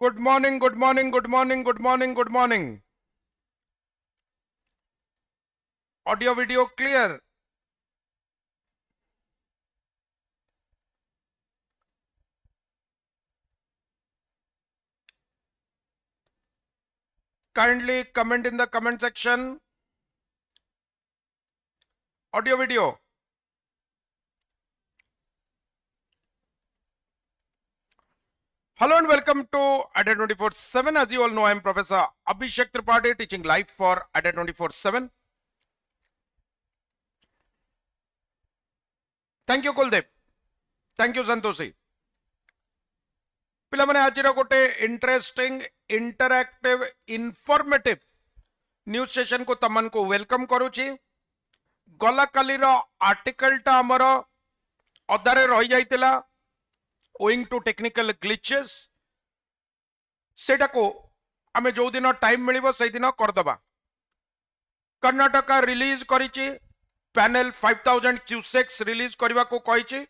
Good morning, good morning, good morning, good morning, good morning. Audio video clear. Kindly comment in the comment section. Audio video. Hello and welcome to ADA 24/7. As you all know, I am Professor Abhishek Tripathi, teaching live for ADA 24/7. Thank you, Kuldeep. Thank you, Santoshi. पिलामाने आज गोटे interesting interactive informative news session को तमन को welcome करूची। गला काली article टा हमर अधारे रही जाइतिला ओइंग टू टेक्निकल ग्लिचेस सेटा को आमे जो दिन टाइम मिलिबो से दिन करदबा। कर्नाटका रिलीज करिछि पैनल 5000 क्यूसेक्स रिलीज करबा को कहिछि।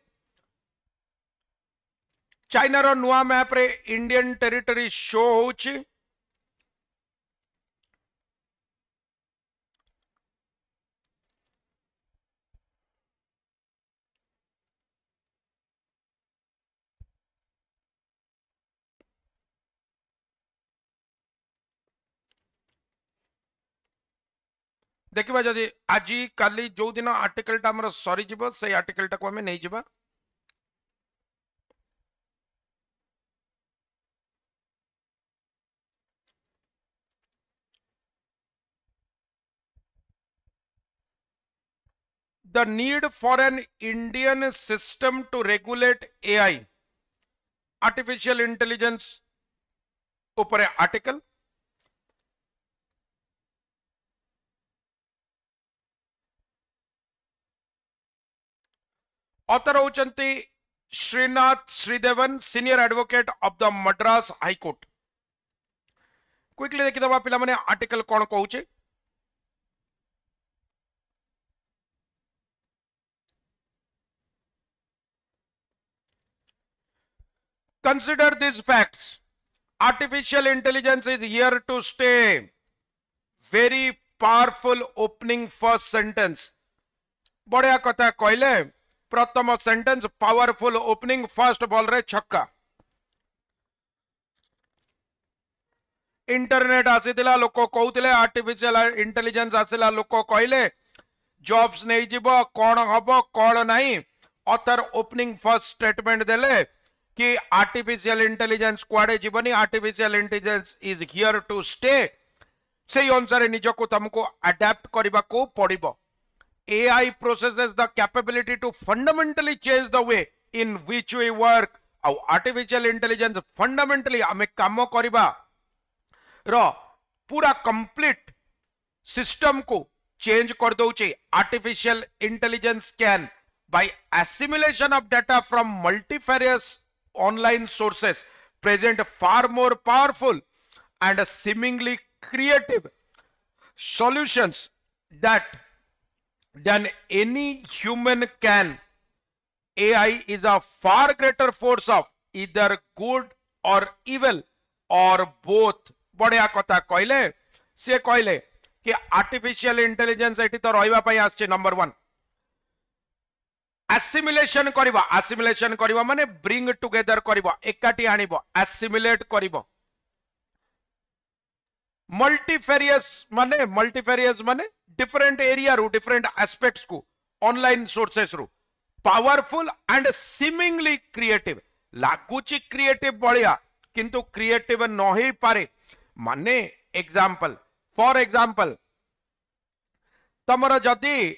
चाइना रो नुआ मैप रे इंडियन टेरिटरी शो होछि। देखिबा जदि आज काली जो दिन आर्टिकल टा हमर सरी जिवो से आर्टिकल टा को हमें नहीं जिबा। The need for an Indian system to regulate AI, artificial intelligence ऊपर आर्टिकल। ऑथर होचंती Srinath Sreedevan, senior advocate of the Madras high court. Quickly देखिदबा पिला माने आर्टिकल कोन कहूचे। Consider these facts. Artificial intelligence is here to stay. Very powerful opening first sentence. बढ़िया कथा कहले। प्रथम sentence powerful opening first ball रे छक्का। इंटरनेट आसीतिला लोक कहउतिले आर्टिफिशियल इंटेलिजेंस आसिला लोक कहले जॉब्स नहीं जीवो कोन हबो कोन नहीं। ऑथर ओपनिंग फर्स्ट स्टेटमेंट देले कि आर्टिफिशियल इंटेलिजेंस कुआडे जीवनी, artificial intelligence is here to stay. से अनुसार निजको तुमको अडैप्ट करबा को पड़िबो। AI possesses the capability to fundamentally change the way in which we work. और artificial intelligence fundamentally हमें काम करिबा रो पूरा कंप्लीट सिस्टम को चेंज कर दउचे। Artificial intelligence can by assimilation of data from multifarious online sources present far more powerful and seemingly creative solutions than any human can. AI is a far greater force of either good or evil or both. बढ़िया कथा कहले। से कहले कि artificial intelligence eighty तो रहिबा पई आछे। Number 1 assimilation करिबा। एसिमिलेशन करिबा माने ब्रिंग टुगेदर करिबा, एकाटी आनिबो, एसिमिलेट करिबो। मल्टीफेरियस माने डिफरेंट एरिया रू डिफरेंट एस्पेक्ट्स को ऑनलाइन सोर्सेस रू। Powerful and seemingly creative. लागुची क्रिएटिव बढ़िया किंतु क्रिएटिव न ही पारे। माने एग्जांपल फॉर एग्जांपल तमरा जदी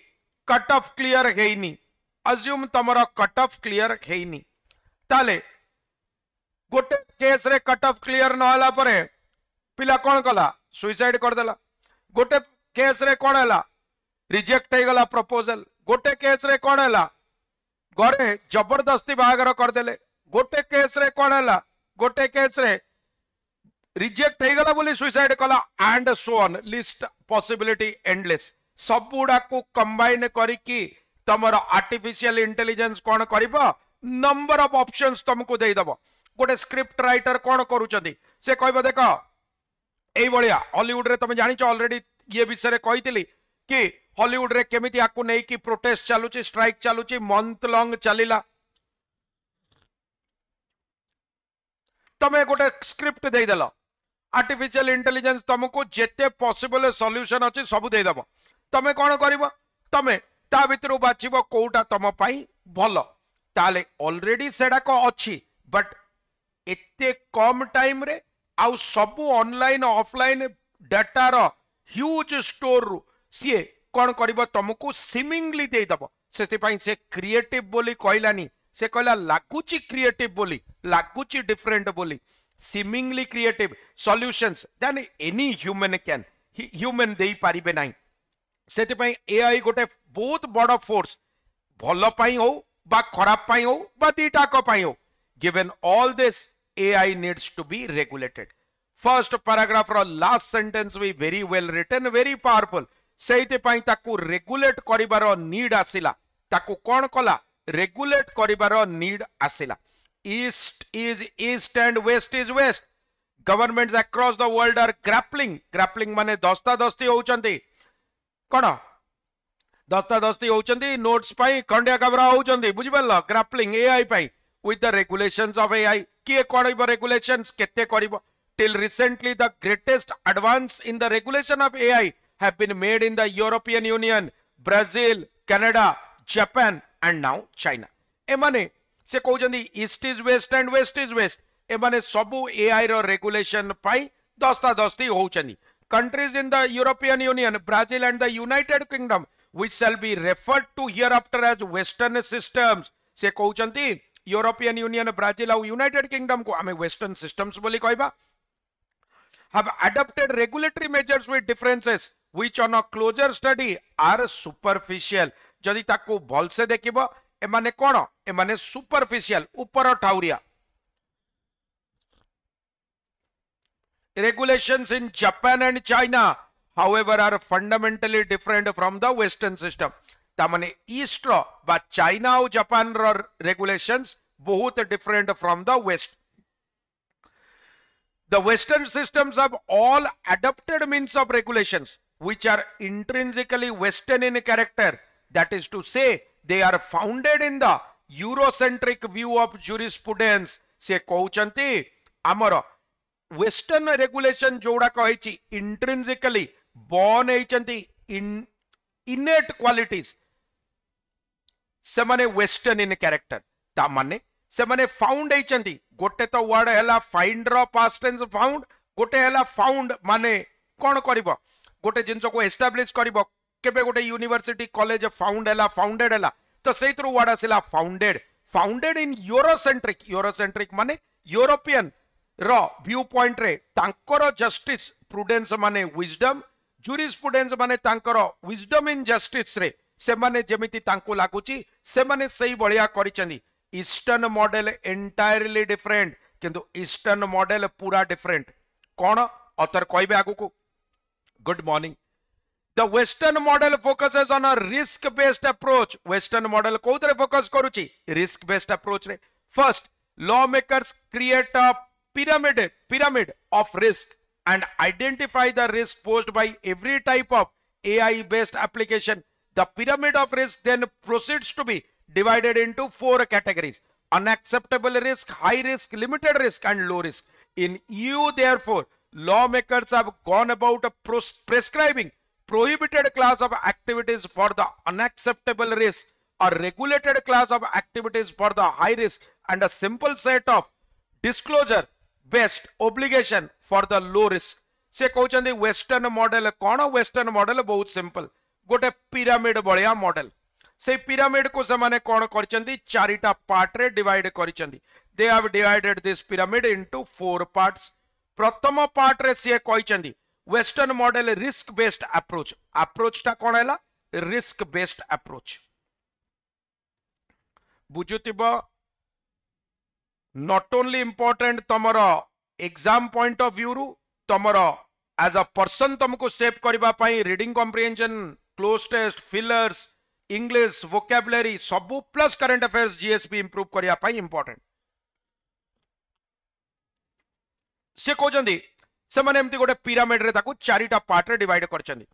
कट ऑफ क्लियर हेइनी, अज्यूम तमरा कट ऑफ क्लियर हेइनी, ताले गोटे केस रे कट ऑफ क्लियर न होला परे पिला कोन कला सुइसाइड कर देला। गोटे केस रे कोन हला रिजेक्ट हे गला प्रपोजल। गोटे केस रे कोन हला घरे जबरदस्ती बागर कर देले। गोटे केस रे कोन हला गोटे केस रे रिजेक्ट हे गला बोली सुइसाइड कला and so on. List possibility endless. सब गुडा को कंबाइन करिकी तमरो आर्टिफिशियल इंटेलिजेंस कोन करिबो, नंबर ऑफ ऑप्शंस तुमको दे दबो। गोटे स्क्रिप्ट राइटर कोन करूचंदी से कहबो देख एई बलिया हॉलीवुड रे तुम जानिଛ ऑलरेडी ये विषय रे कहितली कि हॉलीवुड रे केमिति आकु नै कि प्रोटेस्ट चालुची स्ट्राइक चालुची मंथ लॉन्ग चलिला तमे गोटे स्क्रिप्ट दे देलो आर्टिफिशियल इंटेलिजेंस तुमको जेते पॉसिबल सॉल्यूशन अछि सब दे दबो तमे कोन करबो तमे ता भितरु बाछिबो कोउटा तम पई भलो ताले ऑलरेडी सेडा को अछि बट एते कम टाइम रे आउ सब ऑनलाइन ऑफलाइन डाटा रो ह्यूज स्टोर रु सी कौन कर तुमको सिमिंगली दे दब से क्रिएटिव बोली कहलानी से कहला लागुची क्रिएटिव बोली लागुची डिफरेंट बोली seemingly creative solutions than any human can human दे पारिबे नाही से एआई गोटे बहुत बड़ फोर्स भल पाई हो बा खराब पाई हो बा दीटाक पाई हो given all this AI needs to be regulated. First paragraph or last sentence be very well written, very powerful. सेइते पाई ताकू रेगुलेट करिबार नीड आसिला ताकू कोन कला रेगुलेट करिबार नीड आसिला east is east and west is west governments across the world are grappling माने दस्ता दस्ती होउचंती कोन दस्ता दस्ती होउचंती नोट्स पाई खंडिया कबरा होउचंती बुझिबल्ला ग्रैपलिंग एआई पाई with the regulations of AI किए करिबो regulations केते करिबो till recently the greatest advance in the regulation of AI have been made in the European Union, Brazil, Canada, Japan and now China एमाने से कहउचंदी east is west and west is west एमाने सबु AI रो regulation पाई दस्ता दस्ती होउचंदी countries in the European Union, Brazil and the United Kingdom which shall be referred to hereafter as western systems से कहउचंदी European union Brazil और United kingdom को हमें western systems बोली कहबा have adopted regulatory measures with differences which on a closer study are superficial जदि ताको भल से देखिबो एमाने कोन एमाने सुपरफिशियल ऊपर ठाउरिया regulations in Japan and China however are fundamentally different from the western system तामने ईस्ट रो बा चाइना और जापान रो regulations बहुत different from the west the western systems have all adopted means of regulations which are intrinsically western in character that is to say they are founded in the eurocentric view of jurisprudence से कहउचंती हमर western regulation जोड़ा कहिछि intrinsically born हेचंती innate qualities से माने western इन character ता माने से माने found हेचंती गोटे तो वर्ड हैला फाइंड रो पास्ट टेंस फाउंड गोटे हैला फाउंड माने कोन करबो गोटे जिंस को एस्टैब्लिश करबो केबे गोटे यूनिवर्सिटी कॉलेज फाउंड हैला फाउंडेड हैला तो सेइतरु वर्ड आसिला फाउंडेड इन यूरोसेंट्रिक माने यूरोपियन रो व्यू पॉइंट रे तांकर जस्टिस प्रुडेंस माने विजडम जुरिस्प्रुडेंस माने तांकर विजडम इन जस्टिस रे से माने जेमिति तांको लागुची से माने सही बलिया करिचंदी ईस्टर्न मॉडल एंटायरली डिफरेंट किंतु ईस्टर्न मॉडल पूरा डिफरेंट कोन ऑथर कहबे आगु को good morning the western model focuses on a risk based approach western model कोथरे फोकस करूची रिस्क बेस्ड अप्रोच रे first law makers create a pyramid of risk and identify the risk posed by every type of AI based application. The pyramid of risk then proceeds to be divided into 4 categories: unacceptable risk, high risk, limited risk and low risk. In EU therefore lawmakers have gone about prescribing prohibited class of activities for the unacceptable risk, a regulated class of activities for the high risk and a simple set of disclosure based obligation for the low risk से कहउचंदी western model कोन western model बहुत simple गोटे pyramid बलिया model से pyramid को से माने कोन करचंदी चारिटा पार्ट रे डिवाइड करचंदी they have divided this pyramid into 4 parts प्रथम पार्ट रे से कहचंदी western model risk based approach ता कोन हैला रिस्क बेस्ड अप्रोच बुझुतिबो not only important तमरो एग्जाम पॉइंट ऑफ व्यू रु तमरो एज अ पर्सन तुमको सेव करबा पई reading comprehension cloze test fillers English vocabulary सबु plus current affairs GSP improve करिया पई इंपोर्टेंट से कहते से माने एमती गोटे पिरामिड रे ताकू चारिटा पार्ट रे डिवाइड करछंदी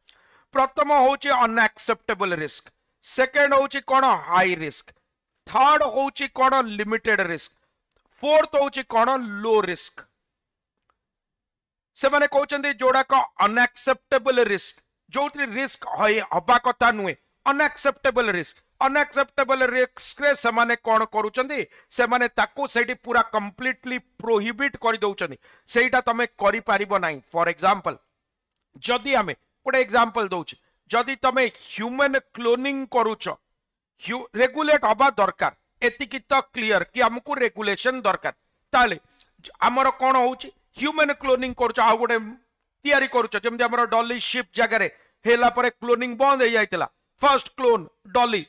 प्रथम होची अनएक्सेप्टेबल रिस्क सेकंड होची कोन हाई रिस्क थर्ड होची कोन लिमिटेड रिस्क फोर्थ होची कोन लो रिस्क से माने कहते जोड़ा का अनएक्सेप्टेबल रिस्क जो रिस्क हवा कथा नुहे अनएक्सेप्टेबल रिस्क रे से माने कोन करूचंदी से माने ताकू सेठी पूरा कंप्लीटली प्रोहिबिट कर दउचंदी सेटा तमे करि पारिबो नाही फॉर एग्जांपल जदी हमें गोटे एग्जांपल दउची जदी तमे ह्यूमन क्लोनिंग करूच रेगुलेट हवा दरकार एतिकी तो क्लियर कि हमको रेगुलेशन दरकार ताले हमर कोन होची ह्यूमन क्लोनिंग करूच आ गोटे तयारी करूच जेमति हमर डॉली शिप जगह हेला परे क्लोनिंग बंद हो जाइतला फर्स्ट क्लोन डॉली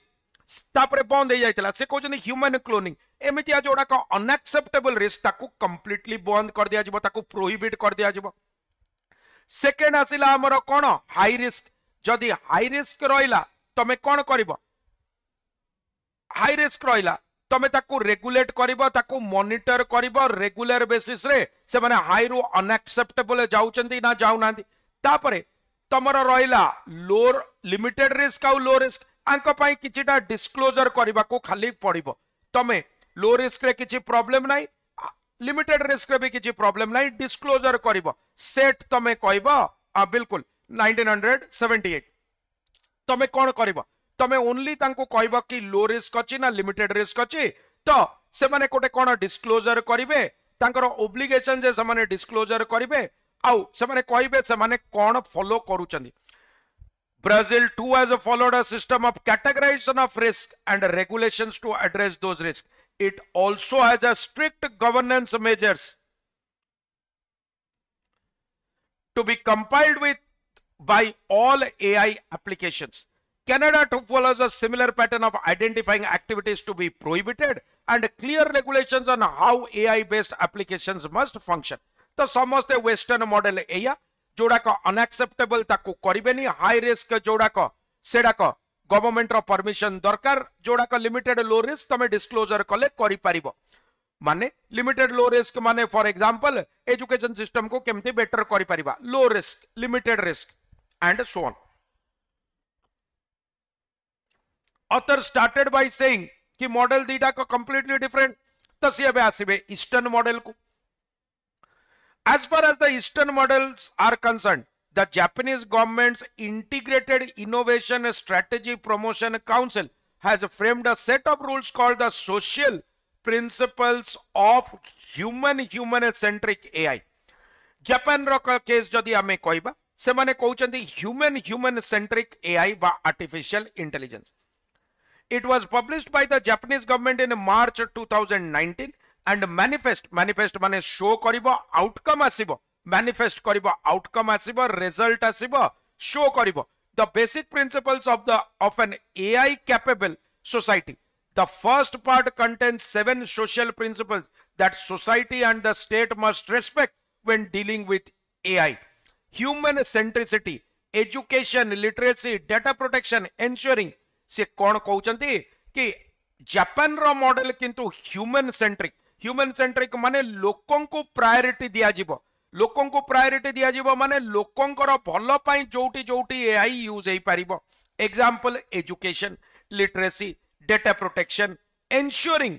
तापरे बंद हो जाइतला से कहउछन ह्यूमन क्लोनिंग एमितिया जोड़ा का अनएक्सेप्टेबल रिस्क ताकू कंप्लीटली बंद कर दिया जिवो ताकू प्रोहिबिट कर दिया जिवो सेकेंड आसिला हमर कोन हाई रिस्क जदी हाई रिस्क रहिला तमे कोन करिवो हाई रिस्क रहिला तमे ताकू रेगुलेट करिवो ताकू मॉनिटर करिवो रेगुलर बेसिस रे से माने हाई रु अनएक्सेप्टेबल जाउचंती ना जाउ नांदी तापरे तमर रहिला लोर लिमिटेड रिस्क आ लो रिस्क आंको पाई किछिटा डिस्क्लोजर करिबा को खाली पड़िबो तमे लो रिस्क रे किछि प्रॉब्लम नाही लिमिटेड रिस्क रे भी किछि प्रॉब्लम नाही डिस्क्लोजर करिबो सेट तमे कहबो बिल्कुल 1978 तमे कोन करिबो तमे ओनली तांको कहबो कि लो रिस्क अछि ना लिमिटेड रिस्क अछि तो से माने कोटे कोन डिस्क्लोजर करिवे तांकर ओब्लिगेशन जे से माने डिस्क्लोजर करिवे आउ से माने कहबे से माने कोन follow करूचंदी Brazil too has followed a system of categorization of risk and regulations to address those risks. It also has a strict governance measures to be compiled with by all AI applications. Canada too follows a similar pattern of identifying activities to be prohibited and clear regulations on how AI-based applications must function. तो समस्त western model एया जोड़ा का unacceptable ताकू करिबेनी high risk जोड़ा का सेडा का government रो permission दरकार जोड़ा का लिमिटेड लो रिस्क तमे डिस्क्लोजर कले करि पारिबो माने लिमिटेड लो रिस्क माने फॉर एग्जांपल एजुकेशन सिस्टम को केमती बेटर करि Paribas low risk limited risk and so on author started by saying कि मॉडल दीटा को कंप्लीटली डिफरेंट तो सी आसीबे ईस्टर्न मॉडल को As far as the Eastern models are concerned, the Japanese government's Integrated Innovation Strategy Promotion Council has framed a set of rules called the Social Principles of Human-Centric AI. Japan ro case जदि आमे कहबा से माने कहउचंदी Human-Centric AI बा Artificial Intelligence. It was published by the Japanese government in March 2019 and manifest माने show करिबो outcome आसीबो manifest करिबो outcome आसीबो result आसीबो show करिबो the basic principles of an AI capable society. The first part contains 7 social principles that society and the state must respect when dealing with AI. Human centricity, education, literacy, data protection, ensuring से कौन कहउचंती कि Japan रो model किंतु human centric माने लोकन को priority दिया जिवो लोकन को प्रायोरिटी दिया जिवो माने लोकंकर भलो पाई जोटी जोटी एआई यूज हेई पारिबो example education literacy data protection ensuring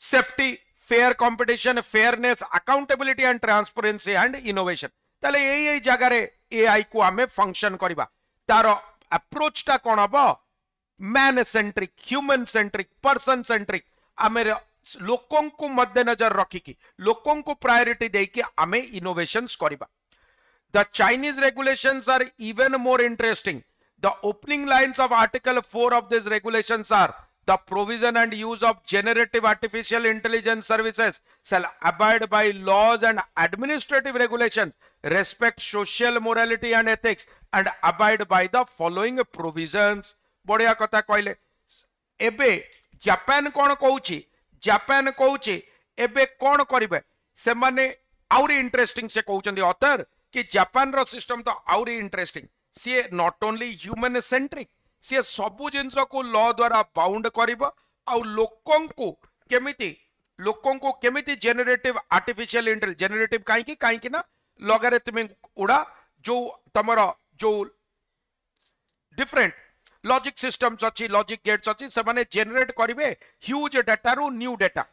safety fair competition fairness accountability and transparency and innovation ताले एई जगह रे एआई को हमें फंक्शन करिबा तारो अप्रोच टा कोन हबो man centric human centric person centric आमे लोकों को मद्देनजर रखी की लोकों को प्रायोरिटी दे कि आमे इनोवेशंस करिबा the Chinese regulations are even more interesting the opening lines of article 4 of this regulations are the provision and use of generative artificial intelligence services shall abide by laws and administrative regulations, respect social morality and ethics, and abide by the following provisions. बढ़िया कथा कहले एबे Japan कोन कहूची Japan कहूची एबे कोन करिवे से माने आउरी interesting से कहउचंदी ऑथर कि जापान रो सिस्टम तो आउरी इंटरेस्टिंग सी नॉट ओनली ह्यूमन सेंट्रिक सी सबु जिनस को लॉ द्वारा बाउंड करिबो आ लोकन को केमिति जेनरेटिव आर्टिफिशियल इंटेलिजेंस जेनरेटिव काई ना लॉगरिथमिक उड़ा जो तमरो जो डिफरेंट लॉजिक सिस्टम्स अच्छी लॉजिक गेट्स अच्छी से माने जेनरेट करिवे ह्यूज डाटा रु new data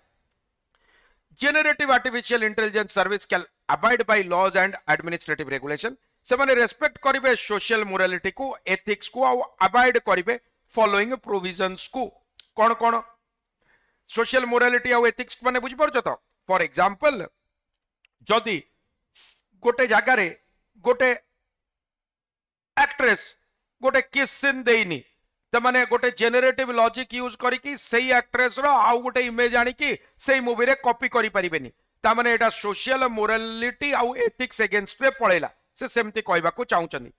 generative artificial intelligence service can abide by laws and administrative regulation से माने रेस्पेक्ट करिवे सोशल मोरालिटी को एथिक्स को आ अबाइड करिवे फॉलोइंग प्रोविजंस को कोन कोन सोशल मोरालिटी आ एथिक्स माने बुझि परछ तो फॉर एग्जांपल जदी गोटे जगार गोटे एक्ट्रेस गोटे किस सीन देनी तो माने गोटे जेनरेटिव लॉजिक यूज करके सही एक्ट्रेस रो आउ गोटे इमेज आनी की सही मूवी रे कॉपी करि परिबेनी ता माने एटा सोशल मोरालिटी आउ एथिक्स अगेंस्ट रे पळेला से सेमती कहबा को चाहुचनी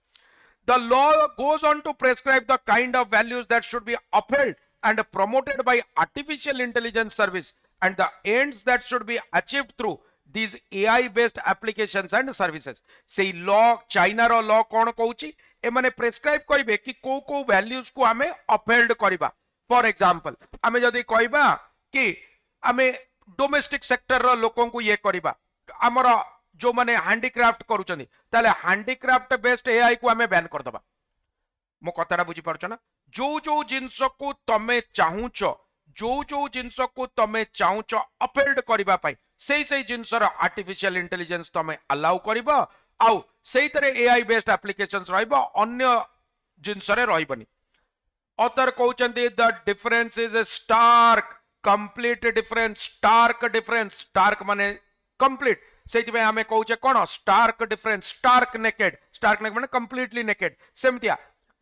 the law goes on to prescribe the kind of values that should be upheld and promoted by artificial intelligence service and the ends that should be achieved through these AI based applications and services से law China रो law कौन कहूची ए माने prescribe करिवे कि को values को हमें upheld करिबा for example हमें जदी कहबा कि हमें डोमेस्टिक सेक्टर रो लोकों को ये करिबा हमर जो माने हैंडीक्राफ्ट करूचनी ताले हैंडीक्राफ्ट बेस्ड एआई को हमें बैन कर दबा मो कथाटा बुझी पारछ ना जो जिनस को तमे चाहूच जो जिनस को तमे चाहूच अपहेल्ड करिबा पई सही जिनसर आर्टिफिशियल इंटेलिजेंस तमे अलाउ करिबा आउ सही तरह एआई बेस्ड एप्लीकेशंस रहइबा अन्य जिनसरे रहइबनी ऑथर कहउचंदी the difference is stark complete difference stark माने कंप्लीट सेति में हमें कहउचे कोन स्टार्क डिफरेंस स्टार्क नेकेड माने कंप्लीटली नेकेड सेमतिया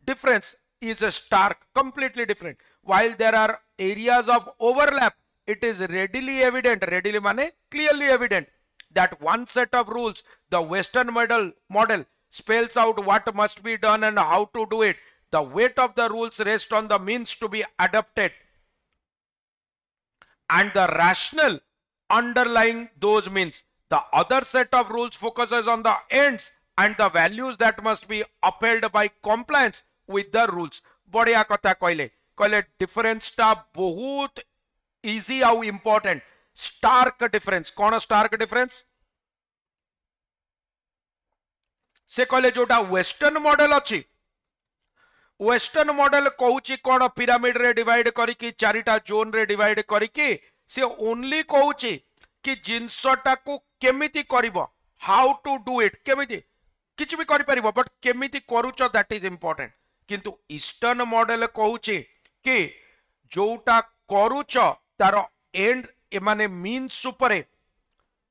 difference is a stark completely different while there are areas of overlap it is readily mane clearly evident that one set of rules the western model spells out what must be done and how to do it the weight of the rules rests on the means to be adopted and the rationale underlying those means the other set of rules focuses on the ends and the values that must be upheld by compliance with the rules बढ़िया कथा कहले difference टा बहुत easy आउ important Stark difference कौन Stark difference से कहले जोटा वेस्टर्न मॉडल अच्छी वेस्टर्न मॉडल कहूची कौन पिरामिड रे डिवाइड करिकी चारिटा जोन रे डिवाइड करिकी से ओनली कहूची कि जिनसटा को केमिति करिवो हाउ टू डू इट केमिति किछि भी करि परिबो बट केमिति करूचो दैट इज इंपोर्टेंट किंतु ईस्टर्न मॉडल कहूची कि जोटा करूच तार एंड एमाने मीन्स उपरे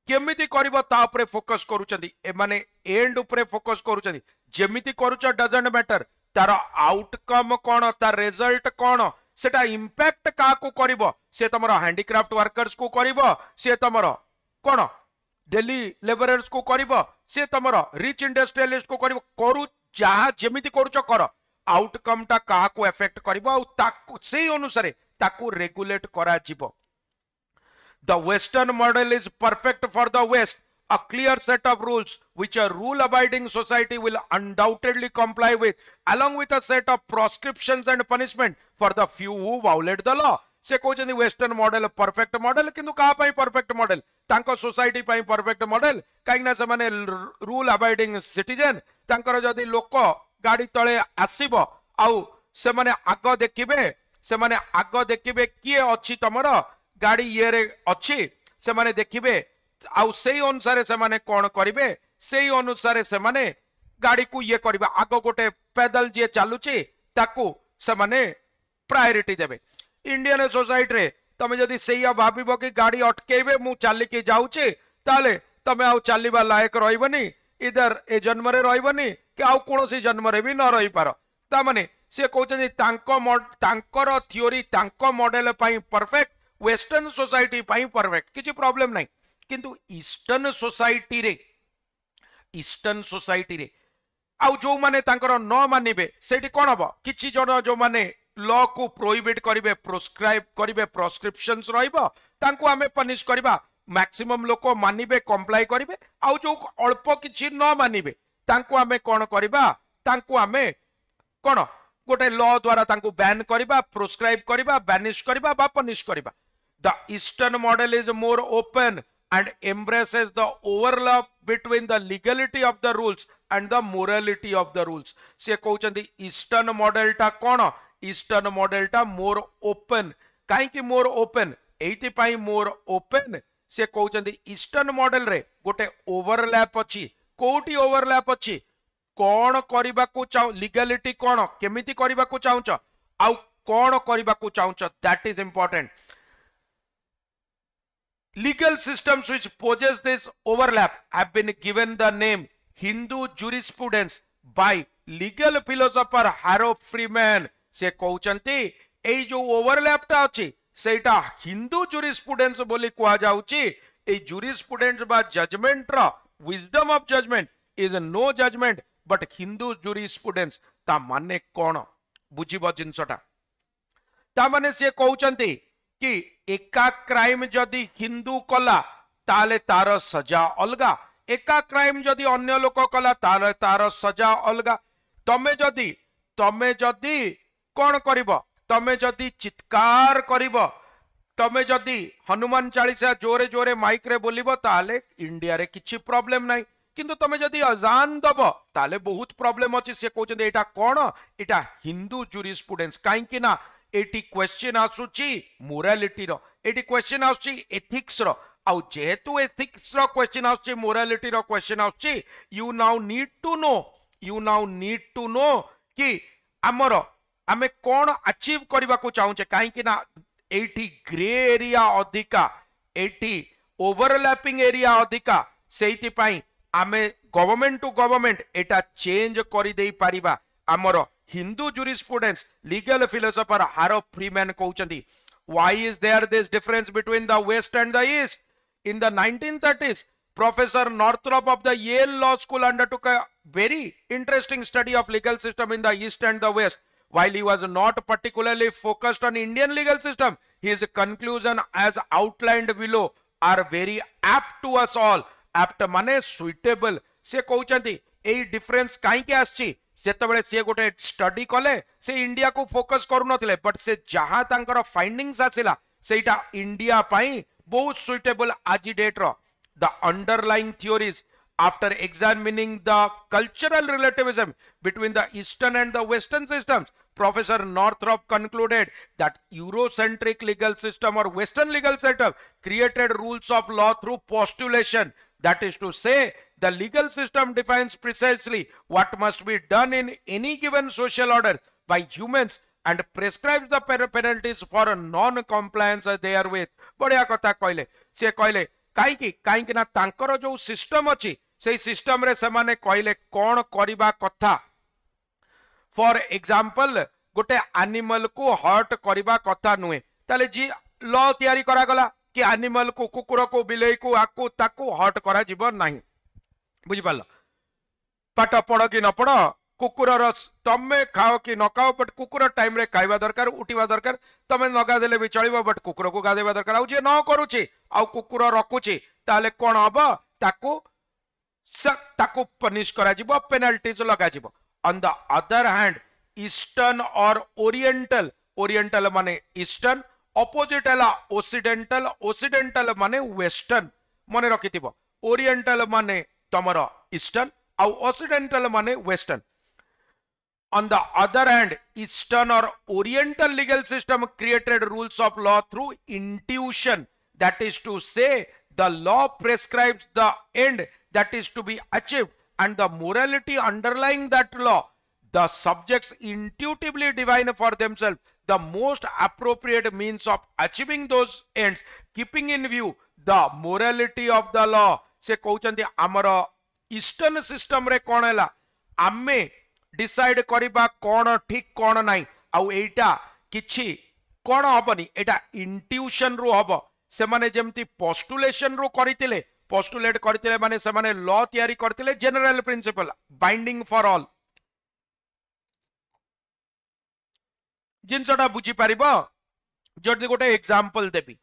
केमिति करिवो ता उपरे फोकस करूचंदी एमाने एंड उपरे फोकस करूचंदी जेमिति करूच डजंट मैटर तार आउटकम कोन तार रिजल्ट कोन सेटा इंपैक्ट का को करिवो से तमरो हैंडीक्राफ्ट वर्कर्स को करिवो से तमरो कोन डेली लेबरर्स को करिवो से तमरो रिच इंडस्ट्रियलिस्ट को करिवो करू जहा जेमिति करूच कर आउटकम टा का को इफेक्ट करिवो आ ताकू सेही अनुसार ताकू रेगुलेट करा जिवो The Western model is perfect for the West. A clear set of rules which a rule-abiding society will undoubtedly comply with, along with a set of prescriptions and punishment for the few who violate the law. से कहते western model perfect model किंतु कहा perfect model तांको society पाई perfect model कहीं से माने rule abiding citizen तांकर जदी लोक गाड़ी तले आसीबो आउ से माने आग देखिबे किए अछि तमर गाड़ी ये रे अच्छी से माने देखिबे आउ सेही अनुसार से माने कोन करिवे सेही अनुसार से माने गाड़ी को ये करिबा आगो गोटे पैदल जे चालुची ताकू से माने प्रायोरिटी देबे इंडियन सोसाइटी रे तमे जदी सेही भाबिबो कि गाड़ी अटकेबे मु चाली के जाउची ताले तमे आउ चालीबा लायक रहिबनी इधर ए जन्म रे रहिबनी कि आउ कोनोसी जन्म रे भी न रहि पारो ता माने से कहउछन तांकर थ्योरी तांको मॉडल पई परफेक्ट वेस्टर्न सोसाइटी पाई परफेक्ट किसी प्रॉब्लम नहीं किंतु ईस्टर्न सोसाइटी रे आउ जो माने तांकर न मानिबे सेठी कोन हबो किछि जण जो माने लॉ को प्रोहिबिट करिवे प्रोस्क्राइब करिवे प्रेस्क्रिप्शंस रहइबो तांको हमें पनिश करबा मैक्सिमम लोक मानिबे कंप्लाई करिवे आउ जो अल्प किछि न मानिबे तांको हमें कोन करबा तांको हमें कोन गोटे लॉ द्वारा तांको बैन करबा, प्रोस्क्राइब करबा, बैनिश करबा बा पनिश करबा। The eastern model is more open and embraces the overlap between the legality of the rules and the morality of the rules। से कहउचंदी ईस्टर्न मॉडल टा कोन? ईस्टर्न मॉडल टा मोर ओपन। काहे कि more open? एइति पई more open से कहउचंदी eastern model रे गोटे overlap अछि। कोठी ओवरलैप अछि? कोन करबा को चाउ, लीगलिटी कोन, केमिति करबा को चाउछ, आउ कोन करबा को चाउछ, that is important. Legal systems which possess this overlap have been given the name Hindu jurisprudence by legal philosopher Harold Freeman। से कहउचंती एई जो ओवरलैप टा अछि सेटा हिंदू जुरिस्प्रुडेंस बोली कुआ जाउची। ए जुरिस्प्रुडेंस बा जजमेंट रो wisdom of judgment is no judgment but Hindu jurisprudence. ता माने कोन बुझिबो जिंसटा? ता माने से कहउचंती कि एका क्राइम जदि हिंदू कला ताले तार सजा अलगा, एका क्राइम जदि अन्य लोक कला ताले तार सजा अलगा। तमे जदि कोन करिवो, तमे जदि चित्कार करिवो, तमे जदि हनुमान चालीसा जोरे जोरे माइक रे बोलिबो ताले इंडिया रे किछि प्रॉब्लम नाही, किंतु तमे जदि अजान दबो ताले बहुत प्रॉब्लम अछि। से कहउछन एटा कोन? एटा हिंदू जुरिस्प्रुडेंस। काहे कि ना एटी क्वेश्चन आसुची मोरालिटी रो, एटी क्वेश्चन आसुची एथिक्स रो, आउ जेहेतु एथिक्स रो क्वेश्चन आसुची, मोरालिटी रो क्वेश्चन आसुची, you now need to know कि हमर आमे कोन अचीव करबा को चाहुचे। काहे कि ना एटी ग्रे एरिया अधिका, एटी ओवरलैपिंग एरिया अधिका, सेहिति पई आमे government to government Etah change करि देई परिबा। हमर Hindu jurisprudence legal philosopher Harold Freeman कहउचंदी why is there this difference between the west and the east? In the 1930s Professor Northrop of the Yale Law School undertook a very interesting study of legal system in the east and the west. While he was not particularly focused on Indian legal system, his conclusion as outlined below are very apt to us all। apt माने suitable। से कहउचंदी एई difference काहे के आछि? जेतबेले से गोटे study कले से India को फोकस करू नथिले, बट से जहां तांकर फाइंडिंग्स आसिला सेटा इंडिया पई बहुत सुइटेबल आज डेट रो। The underlying theories after examining the cultural relativism between the eastern and the western systems, Professor Northrop concluded that Eurocentric legal system or Western legal setup created rules of law through postulation. That is to say, the legal system defines precisely what must be done in any given social order by humans and prescribes the penalties for non-compliance therewith। बढ़िया कथा कहले। से कहले काई ना तांकर जो system अछि से सिस्टम रे समाने कहले कोन करिबा कथा। फॉर एग्जांपल गोटे एनिमल को हर्ट करिबा कथा नुहे, ताले जी लॉ तयारी करा गला कि एनिमल को, कुकुर को, बिलेई को, आकु ताकु हर्ट करा जीव नाही। बुझि पालो? पाठ पढ़ कि न पढ़, कुकुर तमे खाओ कि न खाओ, बट कुकुर टाइम रे खाइबा दरकार, उठिबा दरकार। तमे न गादेले भी चलिबो, बट कुकुर को गादेबा दरकार। आउ जे न करूची आउ कुकुर रखुची ताले कोन हबो? ताकु पनिश करा जीवो, पेनल्टीज लगा जीवो। On the other hand, Eastern or Oriental, Oriental माने Eastern, opposite है Occidental, Occidental माने Western, माने रखिथिबो। Oriental माने तमरो Eastern, आउ Occidental माने Western। On the other hand, Eastern or Oriental legal system created rules of law through intuition. That is to say, the law prescribes the end that is to be achieved and the morality underlying that law. The subjects intuitively divine for themselves the most appropriate means of achieving those ends, keeping in view the morality of the law। से कहउचंदी हमर eastern system रे कोन हैला, आमे decide करिबा कोन ठीक कोन नाही, आउ एटा किछि कोन हबनी, एटा इंट्यूशन रो हबो। से माने जेमति पोस्टुलेशन रो करितिले, पोस्टुलेट करथिले माने से माने लॉ तयारी करथिले, general principle binding for all. जिनसटा बुझी पारिबो जदि गोटे एग्जांपल देबी।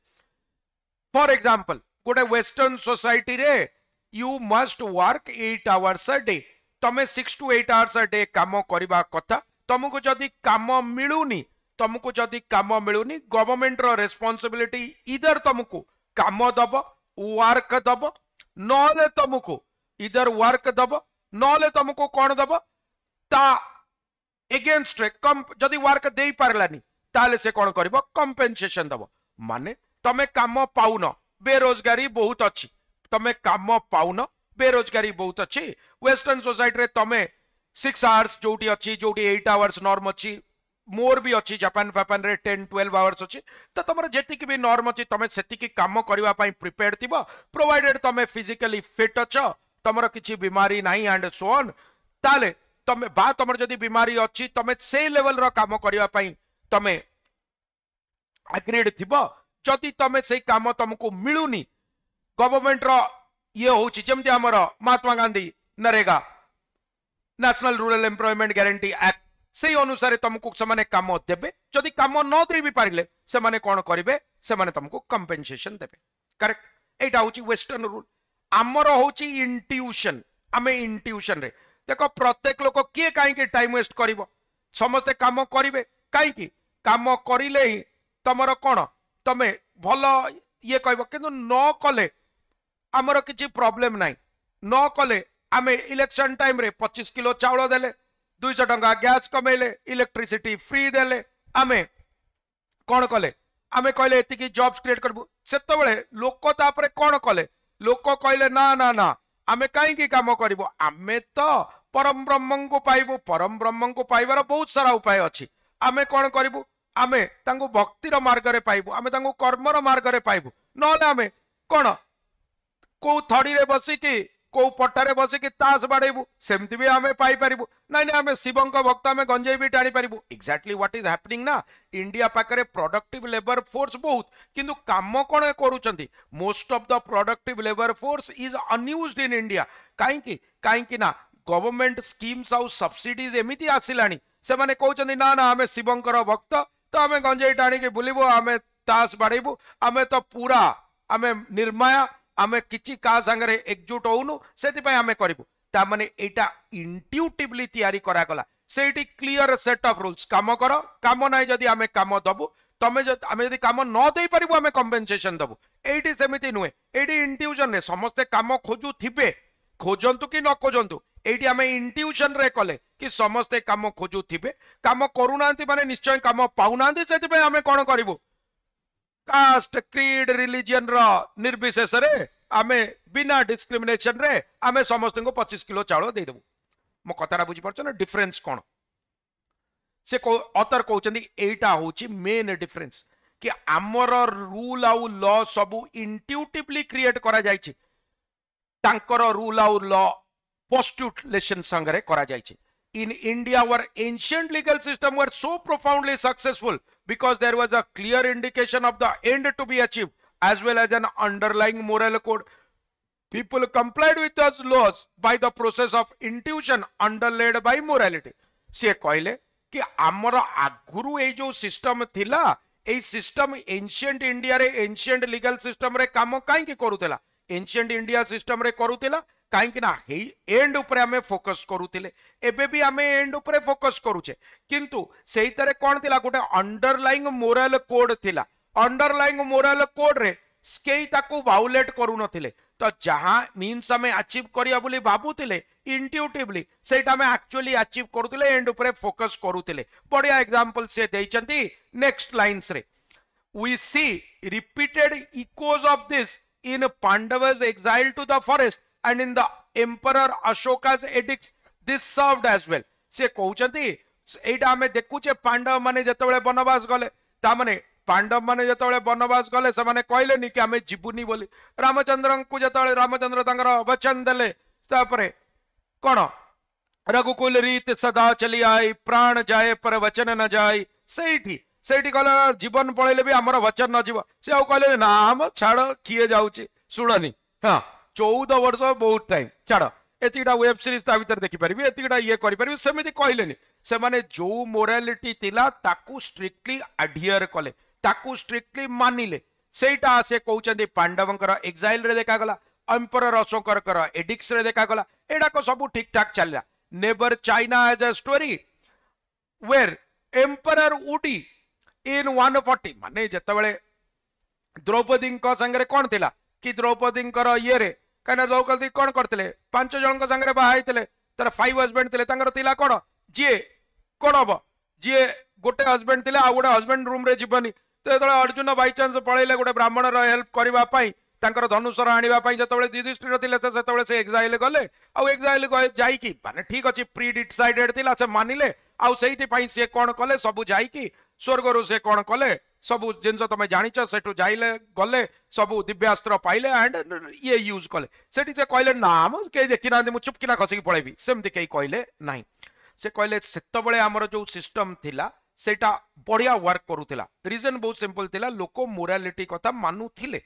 फॉर एग्जांपल गोटे वेस्टर्न सोसाइटी रे you must work 8 hours a day, तमे 6 to 8 आवर्स अ डे काम करबा कथा, तुमको जदि काम मिलूनी गवर्नमेंट रो रेस्पॉन्सिबिलिटी इधर तुमको काम दब वर्क दब नले तुमको इधर वर्क दब नले तुमको कौन दब ता एगेंस्ट रे कम जदि वर्क दे पारलानी ताले से कौन करिवो कंपेंसेशन दब माने तमे काम पाउन बेरोजगारी बहुत अच्छी तमे काम पाउन बेरोजगारी बहुत अच्छी वेस्टर्न सोसाइटी रे तमे 6 आवर्स जोटी अच्छी जोटी 8 आवर्स नॉर्म अच्छी मोर भी अच्छी जापान फापान रे 10-12 आवर्स अच्छी तो तुम जेतिक भी नॉर्म अच्छी तुम सेतिकी काम करबा पई प्रिपेयर्ड थिबो प्रोवाइडेड तुम फिजिकली फिट अछ तुमर किछि बीमारी नाही एंड सो ऑन ताले तुम बा तुमर जदी बीमारी अच्छी तुम से लेवल रो काम करबा पई तुम एग्रीड थिबो जदि तुम से काम तुमको मिलुनी गवर्नमेंट रो ये होची जेमति हमर Mahatma Gandhi NREGA national rural employment guarantee act से अनुसार तुमको से काम देवे जदि काम न दे भी पारे से कौन करेंगे से तुमको कंपेंसेशन देवे करेक्ट एटा होची वेस्टर्न रूल आमर होची इंट्यूशन आमे इंट्यूशन रे देखो प्रत्येक लोक किए कहीं टाइम वेस्ट करिवो समस्ते काम करिवे कहीं काम करिले ही तमर कौन तमे भलो ये कहबो किंतु न कले आमर किछि प्रॉब्लम नाही न कले आमे इलेक्शन टाइम रे 25 किलो चावल देले 200 टंका गैस कमेले इलेक्ट्रिसिटी फ्री देले आमे कौन कले आमे कहले एतिकी जॉब्स क्रिएट करबु सेतबेले लोक तापरे कौन कले लोक कहले ना ना ना आमे काई की काम करबो आमे तो परम ब्रह्म को पाइबो परम ब्रह्म को पाइबार बहुत सारा उपाय अछि आमे कौन करबु आमे तांको भक्तिर मार्ग रे पाइबु आमे तांको कर्मर मार्ग रे पाइबु नले आमे कौन को थड़ी रे बसी की को पट्टारे बसिकी तास बाड़ेबू सेमती भी आमे पाई परिबू नाइ ना आमे शिवंक भक्त आमे गंजेई भी टाणी परिबू एक्जाक्टली व्हाट इज हैपनिंग ना इंडिया पाकरे प्रोडक्टिव लेबर फोर्स बहुत किंतु काम कोन करूचंती most of the productive labour force is unused in India काई की ना गवर्नमेंट स्कीम्स आउ सब्सिडीज एमिति आसिलानी से माने कहउचंती ना ना आमे शिवंकर भक्त तो आमे गंजेई टाणी के बुलिबो आमे तास बाड़ेबू आमे तो पूरा आमे निर्माया आमे किछि का संगरे एकजुट होउनु सेति पय आमे करिबु ता माने एटा इंट्यूटिवली तयारी करा गला सेठी क्लियर सेट ऑफ रूल्स काम करो काम नाही जदी आमे काम दबु तमे जदी आमे जदी काम न देई परिबु आमे कंपेंसेशन दबु एठी सेमिति नुए एठी इंट्यूशन रे समस्त काम खोजु थिबे खोजंतु कि न खोजंतु एठी आमे इंट्यूशन रे कले कि समस्त काम खोजु थिबे काम करूनांती माने निश्चय काम पाउनांती सेति पय आमे कोन करिबु कास्ट क्रीड रिलीजन रो निर्विशेष रे आमे बिना डिस्क्रिमिनेशन रे आमे समस्त को 25 किलो चावल दे देबु मो कथारा बुझी परछ ना डिफरेंस कोन से को ऑथर कहउचंदी एटा होची मेन डिफरेंस कि आमर रूल आउ लॉ सबु इंट्यूटिवली क्रिएट करा जायछि तांकर रूल आउ लॉ पोस्टुलेशन संगरे करा जायछि in India our ancient legal system were so profoundly successful because there was a clear indication of the end to be achieved as well as an underlying moral code. People complied with those laws by the process of intuition underlaid by morality. से कहले कि आमर आगुरु ए जो system थिला ए system ancient India रे ancient legal system रे काम काई के करूतला एंशिएंट इंडिया सिस्टम रे करूतला कहीं ना एंड उपरे आमे फोकस करूतिले एबे भी आमे एंड उपरे फोकस करूचे किंतु सेही तरे कोन थिला गोटे अंडरलाइंग मोरल कोड थिला अंडरलाइंग मोरल कोड रे स्केई ताकू वाउलेट करू नथिले तो जहां मींस आमे अचीव करिया बोली भाबुतिले इंट्यूटिवली सेटा आमे एक्चुअली अचीव करूतिले एंड उपरे फोकस करूतिले बढ़िया एग्जांपल से देइचंती नेक्स्ट लाइंस रे we see repeated echoes of this in Pandavas exile to the forest and in the emperor Ashoka's edicts this served as well से कहउचंती एटा हमें देखुचे पांडव माने जतबेले वनवास गले ता माने पांडव माने जतबेले वनवास गले से माने कहले नि कि हमें जीवनी बोली रामचंद्र को जतबेले रामचंद्र तांगर वचन देले तापरे कोन रघुकुल रीत सदा चली आई प्राण जाए पर वचन न जाए सेठी कहले जीवन पळेले भी हमर वचन न जीव से आ कहले ना हम छाड़ किए जाउची सुणनी हां 14 वर्ष बहुत टाइम छाड़ एतिटा वेब सीरीज ता भीतर देखि परबी एतिटा ये करि परबी सेमिति कहलेनी से माने जो मोरालिटी थिला ताकू स्ट्रिक्टली अडहियर कले ताकू स्ट्रिक्टली मानिले सेटा से कहउचंदी पांडवंकर एक्साइल रे देखा गला एम्परर अशोकर कर एडिक्स रे देखा गला एडा को सब ठीक ठाक चलला neighbour China as a story where emperor Udi in 140 माने जेतबेले द्रौपदी संगे कौन थिला कि द्रौपदी ये रे कहीं द्रौपदी कौन करते 5 जन संगे बाहर तार 5 हजबैंड थे तिला कौन जी कौन हम जी गोटे हजबैंड थे आ गोटे हजबैंड रूम रे जीवनी तो जो अर्जुन बाई चांस पलैले गोटे ब्राह्मण हेल्प करने तांकर धनुषर आने जो युधिष्ठिर थे से एक्साइल गले एक्साइल जाइकी माने ठीक अच्छे प्री डिसाइडेड थिला से मानिले आउ से सी कौन कले सबू जाइकी स्वर्ग से कौन कले सबू जिन तुम जाच से जाइले गले सबू दिव्यास्त्र पाइले एंड ये यूज कले से कहले ना कई देखी ना मुझे चुपकिना खसिक पलैबी सेमती कई कहले ना से कहले से आमर जो सिस्टम थिला सेटा बढ़िया वर्क करूला रीजन बहुत सिंपल थिला लोक मोरालिटी कथा मानुथिले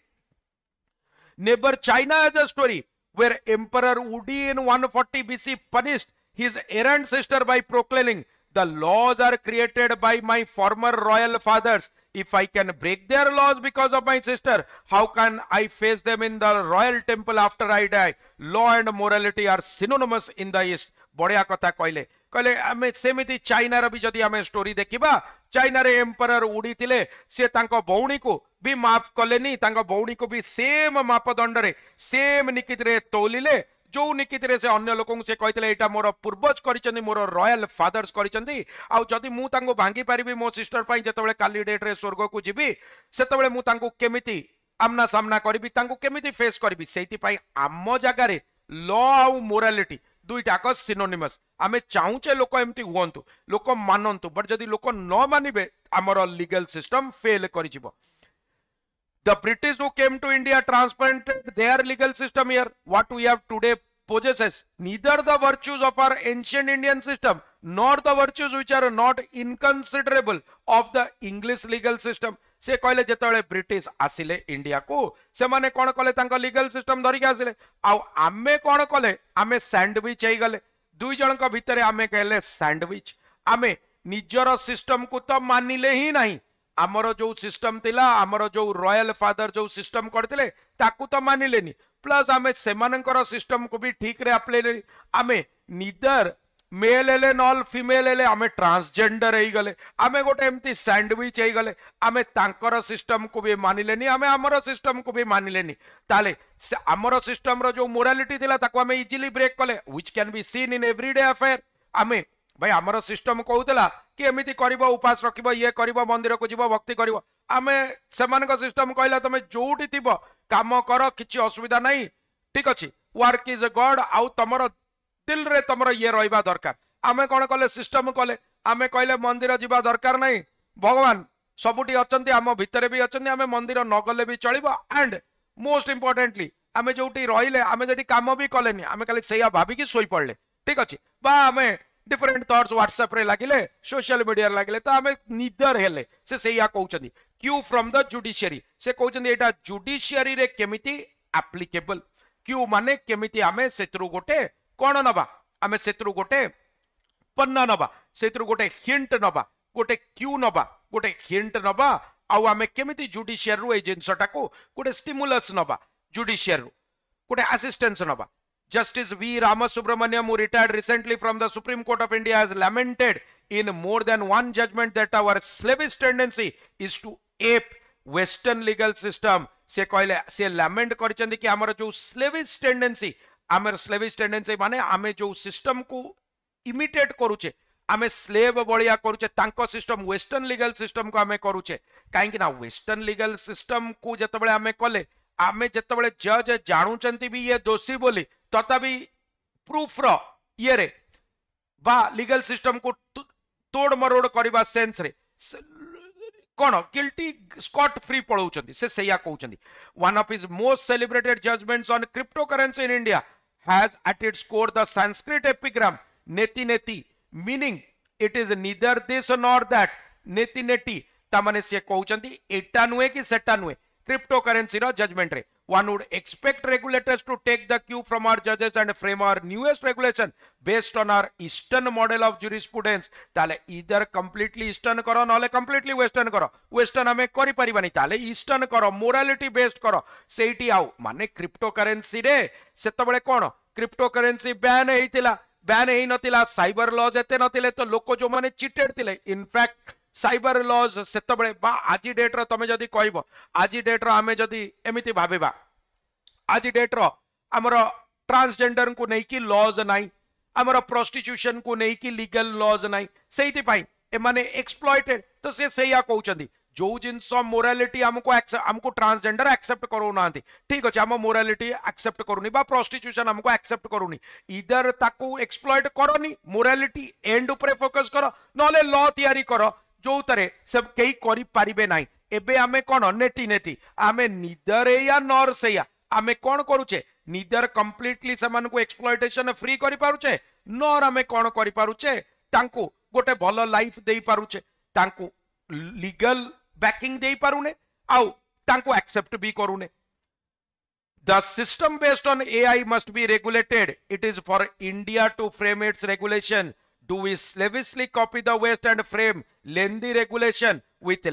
neighbour China as a story where emperor Wudi in 140 BC punished his errant sister by proclaiming the laws are created by my former royal fathers. If I can break their laws because of my sister, how can I face them in the royal temple after I die? Law and morality are synonymous in the East. बढ़िया कथा कहले कहले आमे सेमिति China रो भी जदी आमे story देखिबा China रे एम्परर उडी थिले से तांको बौणी को भी माफ कलेनी तांको बौणी को भी सेम मापदंड रे सेम निकित रे तोलिले जो निकित रे से अन्य लोक से कहते एटा मोर पूर्वज करिसेंती मोर रॉयल फादर्स करिसेंती आ जदी मु तांको भांगी परिबी मो सिस्टर पई जतबेले काली डेट रे स्वर्ग को जिबी सेतबेले मु तांको केमिति आमना सामना करबी तांको केमिति फेस करबी सेति पई आम जगह रे लॉ आ मोरालिटी दुईटाक सिनोनिमस आमे चाहूचे लोक एमती हुअंतु लोक मानंतु बट जदि लोक न मानिबे आमर लीगल सिस्टम फेल करिजिवो The British who came to India transplanted their legal system here. What we have today possesses neither the virtues of our ancient Indian system nor the virtues which are not inconsiderable of the English legal system. से कहले जेतबेले British आसिले India को से माने कोन कले तांको legal system धरिक आसिले आ आमे कोन कले आमे सैंडविच हे गले दुई जन को भितरे आमे कहले सैंडविच आमे निजर सिस्टम को तो मानिले ही नहीं आमर जो सिस्टम थिला आमर जो रॉयल फादर जो सिस्टम करथिले ताकू तो मानिलेनी प्लस आमे सेमानकर सिस्टम को भी ठीक रे अप्लाई आमे नीदर मेल हेले नॉल फीमेल हेले आमे ट्रांसजेंडर हे गले आमे गोटे एमती सैंडविच हे गले आमे तांकर सिस्टम को भी मानिलेनी आमे आमर सिस्टम को भी मानिलेनी ताले आमर सिस्टम रो जो मोरालिटी थिला ताकू आमे इजीली ब्रेक कले which can be seen in everyday affair आमे भाई आमर सिस्टम कहूला कि एमती करिवो उपास रखिबो ये करिवो मंदिर को जीवो भक्ति करिवो आमे सेमानक सिस्टम कहला तमे जोठी थिबो काम कर किछि असुविधा नहीं ठीक अछि वर्क इज गॉड आउ तमरो दिल रे तमरो ये रहिबा दरकार आमे कोन कले सिस्टम कले आमे कहले मंदिर जीवा दरकार नहीं भगवान सबुटी अचंती आम भितरे भी अचंती आमे मंदिर न गले भी चलिबो एंड मोस्ट इंपोर्टेंटली आमे जोठी रहिले आमे जेठी काम भी कलेनी आमे खाली सेया भाबी कि सोई पड़ले ठीक अछि बा आमे डिफरेंट थॉट्स व्हाट्सएप रे लागिले सोशल मीडिया रे लागिले तो आमे निदर हेले से सेया कहउचंदी क्यू फ्रॉम द जुडिशियरी से कहउचंदी एटा जुडिशियरी रे केमिति एप्लीकेबल क्यू माने केमिति आमे सेत्रु गोटे कोन नबा आमे सेत्रु गोटे पन्ना नबा सेत्रु गोटे हिंट नबा गोटे क्यू नबा गोटे हिंट नबा आउ आमे केमिति जुडिशियरी रो ए जिंसटा को गोटे स्टिमुलस नबा जुडिशियरी रो गोटे असिस्टेंस नबा Justice V. Ramasubramaniam, who retired recently from the Supreme Court of India, has lamented in more than one judgment that our slavish tendency is to ape Western legal system. से कहले से lament करचंदी कि हमर जो slavish tendency हमर slavish tendency माने आमे जो सिस्टम को इमिटेट करूचे आमे स्लेव बलिया करूचे तांको सिस्टम वेस्टर्न लीगल सिस्टम को आमे करूचे काहे कि ना वेस्टर्न लीगल सिस्टम को जतबेले आमे कले आमे जतबेले जज जानुचंती भी ये दोषी बोली तथापि प्रूफ रो ये रे बा लीगल सिस्टम को तोड़ मरोड़ करबा सेंस रे कोन गिल्टी स्कॉट फ्री पळौचंदी से सेया कहउचंदी one of his most celebrated judgments on cryptocurrency in India has at its core the Sanskrit epigram neti neti meaning it is neither this nor that neti neti ता माने से कहउचंदी एटा नुए कि सेटा नुए क्रिप्टोकरेंसी रो जजमेंट रे one would expect regulators to take the cue from our judges and frame our newest regulation based on our eastern model of jurisprudence ताले either completely eastern करो नले completely western करो western हमें करि परिबानी ताले eastern करो morality based करो सेठी आउ माने क्रिप्टोकरेंसी रे सेतबेले कोन क्रिप्टोकरेंसी बैन हेतिला बैन हे नथिला साइबर लॉज एते नथिले तो लोक जो माने चिटेड थिले इनफैक्ट साइबर लॉज सेतबळे बा आज डेट रो तमे जदी कहबो आज डेट रो आमे जदी एमिति भाबेबा आज डेट रो हमर ट्रांसजेंडर को नहीं कि लॉज नाही हमर प्रोस्टिट्यूशन को नहीं कि लीगल लॉज नाही सेहिति पाई ए माने एक्सप्लॉइटेड तो से सेया कहउचंदी जो जिनस मोरालिटी हमको ट्रांसजेंडर एक्सेप्ट करू ना ठीक अच्छे आम मोरालिटी एक्सेप्ट करूनी बा प्रोस्टिट्यूशन हमको एक्सेप्ट करूनी इधर ताकू एक्सप्लॉइट करनी मोरालिटी एंड उपरे फोकस कर नले लॉ तैयारी कर जो तरे सब कई करि पारिबे नाही एबे आमे कोन नेटी नेटी आमे निदर या नॉर सेया आमे कोन करूचे निदर कंप्लीटली समान को एक्सप्लॉइटेशन फ्री करि पारुचे नॉर आमे कोन करि पारुचे तांको गोटे भलो लाइफ देई पारुचे तांको लीगल बैकिंग दे पारुने आउ तांको एक्सेप्ट भी करूने the system based on AI must be regulated it is for India to frame its regulation do we slavishly copy the West and frame lengthy regulation with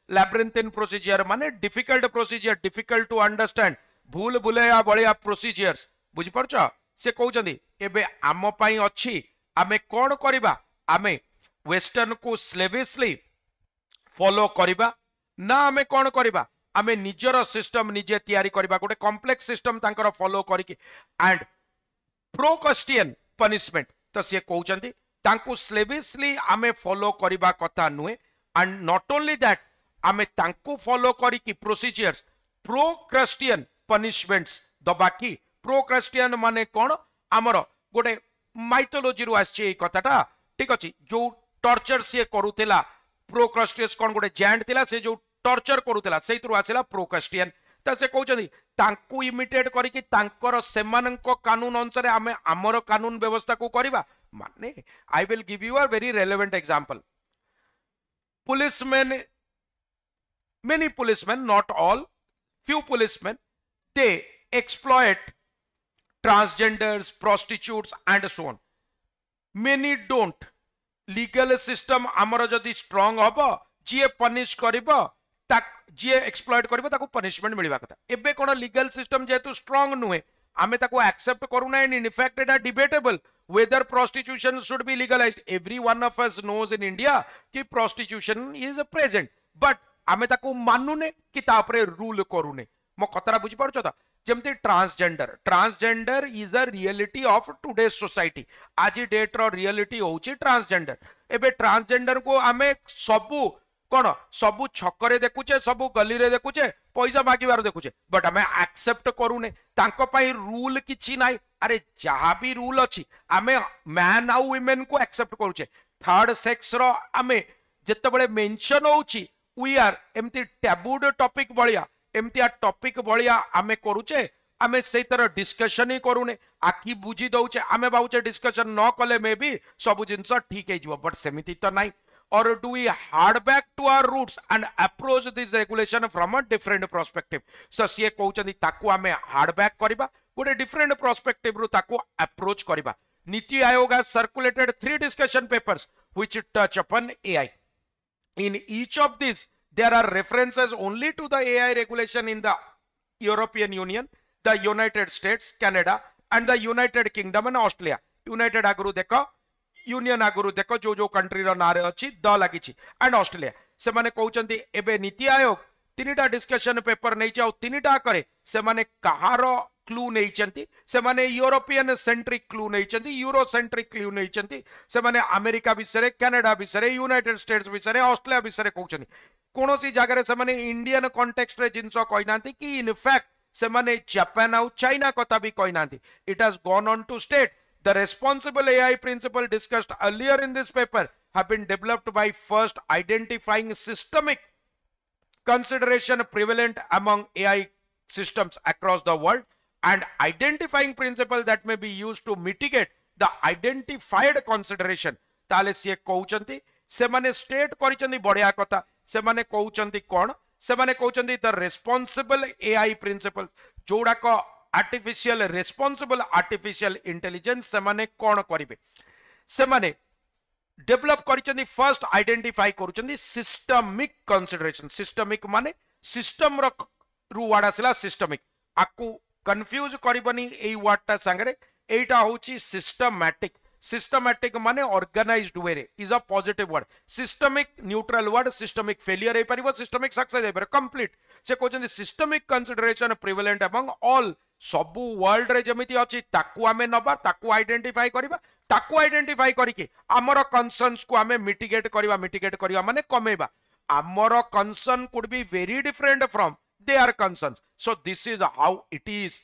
labyrinthine procedure माने difficult procedure difficult to understand भूल Bhulaiyaa Ballia procedures बुझि परछ से कहउचंदी एबे आम पई अछि आमे कोन करबा आमे वेस्टर्न को स्लेविशली फॉलो करिबा ना आमे कोन करिबा आमे निजर सिस्टम निजे तैयारी करिबा गोटे कॉम्प्लेक्स सिस्टम तांकर फॉलो करिके एंड प्रोकस्टियन पनिशमेंट तो से कहउचंदी तांको स्लेविशली आमे फॉलो करिबा कथा नुए एंड नॉट ओनली दैट आमे तांको फॉलो करिके प्रोसीजर्स प्रोक्रस्टियन पनिशमेंट्स दबा की प्रोक्रस्टियन माने कोन हमर गोटे माइथोलॉजी रु आछे ए कथाटा ठीक अछि जो टॉर्चर से करूतिला प्रोक्रस्टियस कोन गोटे जैंट थिला से जो टॉर्चर करूतिला सेइतरु आछिला प्रोक्रस्टियन त से कहउचंदी तांकु इमिटेट करिकि तांकर सेमानंको कानून अनुसार आमे हमर कानून व्यवस्था को करिबा माने आई will give you a very relevant example policeman many policemen not all few policemen they exploit transgenders prostitutes and so on many don't legal system आमर जदि स्ट्रांग हबो जे पनिश करिवो ताक जे एक्सप्लॉइट करिवो ताको पनिशमेंट मिलबा कथा एबे कोन लीगल सिस्टम जेतु स्ट्रांग नुहे आमे ताको एक्सेप्ट करूना and in effect it are debatable whether prostitution should be legalized every one of us knows in India कि prostitution is present but आमे ताको मानुने कि तापरे रूल करूने मो कतरा बुझी पारछो ता जेमती transgender is a reality of today society आज डेट रो रियलिटी होची ट्रांसजेंडर एबे ट्रांसजेंडर को आमे सबु कोन सबु छकरे देखुचे सबु गली रे देखुचे पैसा मागिबार देखुचे बट आमे एक्सेप्ट करूने तांको पई रूल किछि नाइ अरे जहा भी रूल अछि आमे मैन आ वुमेन को एक्सेप्ट करूचे थर्ड सेक्स रो आमे जत्ते बळे मेंशन होची वी आर एमती टैबूड टॉपिक बळिया एमती आ टॉपिक बळिया आमे करूचे आमे से तरह डिस्कशन ही करूने आखि बुझी दउचे आमे बाउचे डिस्कशन न कले मे भी सब जिंस ठीक हे जिवो बट सेमिति तो नाही or do we hard back to our roots and approach this regulation from a different perspective so sie कहउचंदी ताकू आमे hard back करबा गोटे different perspective रु ताकू approach करबा NITI Aayog has circulated 3 discussion papers which touch upon AI in each of these there are references only to the AI regulation in the European Union the United States Canada and the United Kingdom and Australia United agru देखो union आगुरु देखो जो जो country रो नारे अछि the लागिछि and Australia से माने कहउचंदी एबे नीति आयोग तीनटा डिस्कशन पेपर नै जाउ तीनटा करे से माने कहारो क्लू नै चंती से माने यूरोपियन सेंट्रिक क्लू नै चंती यूरो सेंट्रिक क्लू नै चंती से माने अमेरिका विषय कनाडा विषय यूनाइटेड स्टेट्स विषय ऑस्ट्रेलिया विषय कहउचंदी कोनोसी जगह रे से माने इंडियन कॉन्टेक्स्ट रे जिंसो कहनांती कि इन फैक्ट से माने जापान आ चाइना कथा भी कहनांती it has gone on to state the responsible AI principle discussed earlier in this paper have been developed by first identifying systemic consideration prevalent among AI systems across the world and identifying principle that may be used to mitigate the identified consideration ताले से कहउचंती से माने state करिचंदी बढिया कथा से माने कहउचंती कोन से माने कहउचंदी द responsible AI principle जोडा को आर्टिफिशियल रेस्पॉन्सिबल आर्टिफिशियल इंटेलिजेंस से माने कोन करिवे से माने डेवलप करिचंदी फर्स्ट आइडेंटिफाई करूचंदी सिस्टमिक कंसीडरेशन सिस्टमिक माने सिस्टम रो रु वर्ड आसला सिस्टमिक आकु कंफ्यूज करबनी एई वर्ड ता संगरे एटा होची सिस्टमैटिक सिस्टमैटिक माने ऑर्गेनाइज्ड वे रे is a positive word systemic neutral word systemic failure हे परिबो सिस्टमिक सक्सेस हे परिबो कंप्लीट से कहते systemic consideration prevalent among all सबु वर्ल्ड रे जमिति अछि ताकू आमे नबा ताकू आइडेंटिफाई करबा ताकू आइडेंटिफाई करिके आमर कंसर्न्स को आमे मिटिगेट करबा माने कमेबा आमर concern could be very different from their concerns so this is how it is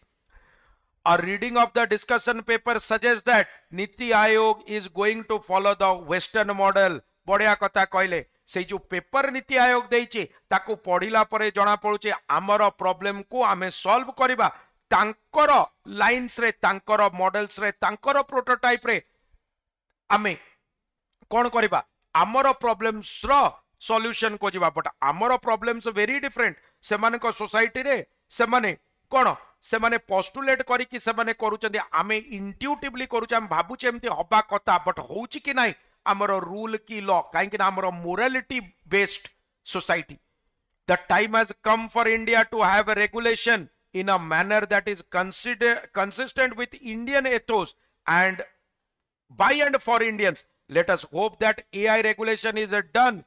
A reading of the discussion paper suggests that Niti Aayog is going to follow the Western model. बढ़िया कथा कहले से जो paper NITI Aayog देइचे ताकू पढ़िला परे जणा पड़ुचे आमर problem को आमे सॉल्व करिबा तांकर लाइन्स रे तांकर मॉडल्स रे तांकर प्रोटोटाइप रे आमे कोन करिबा आमर प्रॉब्लम्स रो सॉल्यूशन को जिबा बट आमर प्रॉब्लम्स वेरी डिफरेंट से माने को सोसाइटी रे से माने कोन से माने पोस्टुलेट करी कि से माने करूचंदी आमे इंट्यूटिवली करूच हम भाबुचे एमती हबा कथा बट होउची कि नाही आमर रूल की लॉ काहे कि आमर morality based society the time has come for India to have a regulation in a manner that is consistent with Indian ethos and by and for Indians. Let us hope that AI regulation is done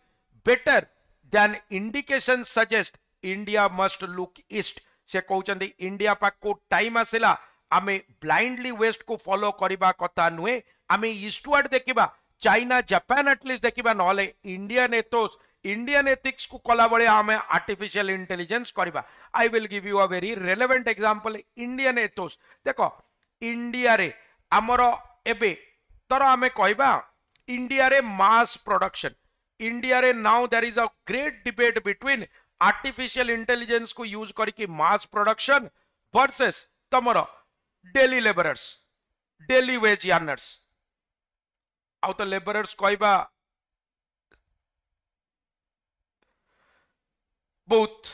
better than indications suggest. India must look east. से कहउचंदी India पाक को time आसिला आमे blindly waste को follow करिबा कथा नुहे आमे eastward देखिबा चाइना जापान एटलीस्ट देखिबा नले इंडियन एथोस इंडियन एथिक्स को कला बळे आमे आर्टिफिशियल इंटेलिजेंस करिबा I will give you a very relevant example Indian ethos देखो इंडिया रे हमरो एबे तर आमे कहबा इंडिया रे मास प्रोडक्शन इंडिया रे now there is a great debate between artificial intelligence को यूज करके मास प्रोडक्शन वर्सेस तमरो daily labourers daily wage earners आउ तो लेबरर्स कहबा बहुत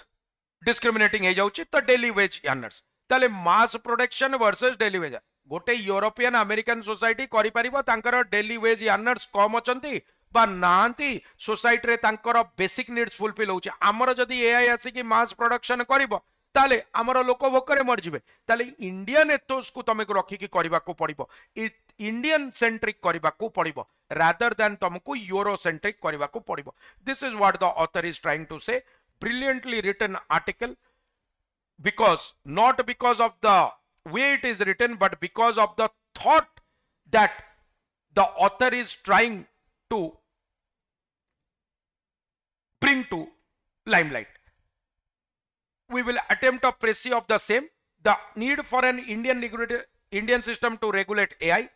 डिस्क्रिमिनेटिंग हो जाउची तो डेली वेज अर्नर्स ताले मास प्रोडक्शन वर्सेस डेली वेज गोटे यूरोपियन अमेरिकन सोसाइटी करि परिबो तांकर डेली वेज अर्नर्स कम अछंती बा नांती सोसाइटी रे तांकर बेसिक नीड्स फुलफिल होउची हमर जदी एआई आसी कि मास प्रोडक्शन करिवो ताले हमर लोक भोकरे मर जिवे ताले इंडियन एथोस को तमे को रखी कि करबा को पड़िबो इंडियन सेंट्रिक करबा को पड़िबो रादर देन तुमको यूरो सेंट्रिक करबा को पड़िबो this is what the author is trying to say brilliantly written article because not because of the way it is written but because of the thought that the author is trying to bring to limelight. We will attempt a précis of the same, the need for an Indian system to regulate AI.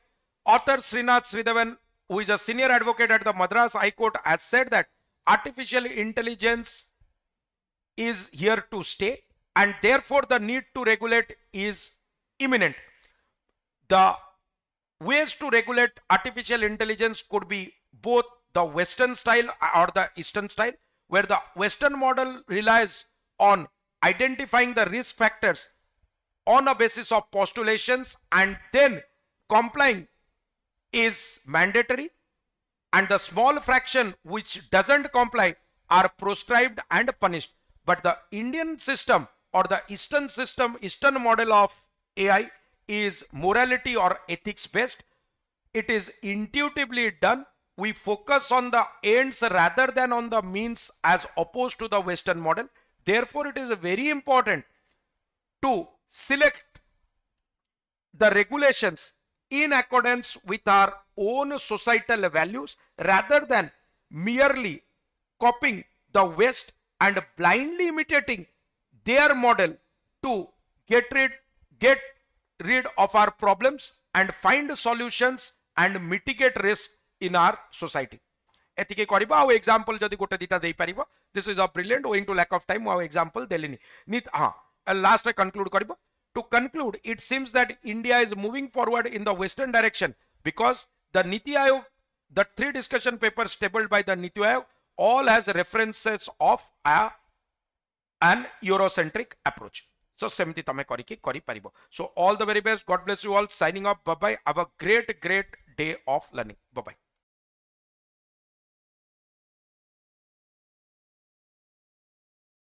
Author Srinath Sridharan, who is a senior advocate at the Madras High Court, has said that artificial intelligence is here to stay and therefore the need to regulate is imminent. The ways to regulate artificial intelligence could be both the Western style or the Eastern style, where the Western model relies on identifying the risk factors on a basis of postulations and then complying is mandatory, and the small fraction which doesn't comply are proscribed and punished. But the Indian system or the Eastern system, Eastern model of AI is morality or ethics based. It is intuitively done. We focus on the ends rather than on the means as opposed to the Western model. Therefore, it is very important to select the regulations in accordance with our own societal values rather than merely copying the West and blindly imitating their model to get rid of our problems and find solutions and mitigate risk in our society. एतिके करिबा आ example जदी गोटे दिटा देई परिबो this is a brilliant owing to lack of time आ example देलिनी नित हां लास्ट रे कंक्लूड करिबो to conclude it seems that India is moving forward in the western direction because the NITI Aayog the 3 discussion papers tabled by the NITI Aayog all has references of an Eurocentric approach. So semti tame kariki kari paribo. So all the very best. God bless you all. Signing off. Bye bye. Have a great day of learning. Bye bye.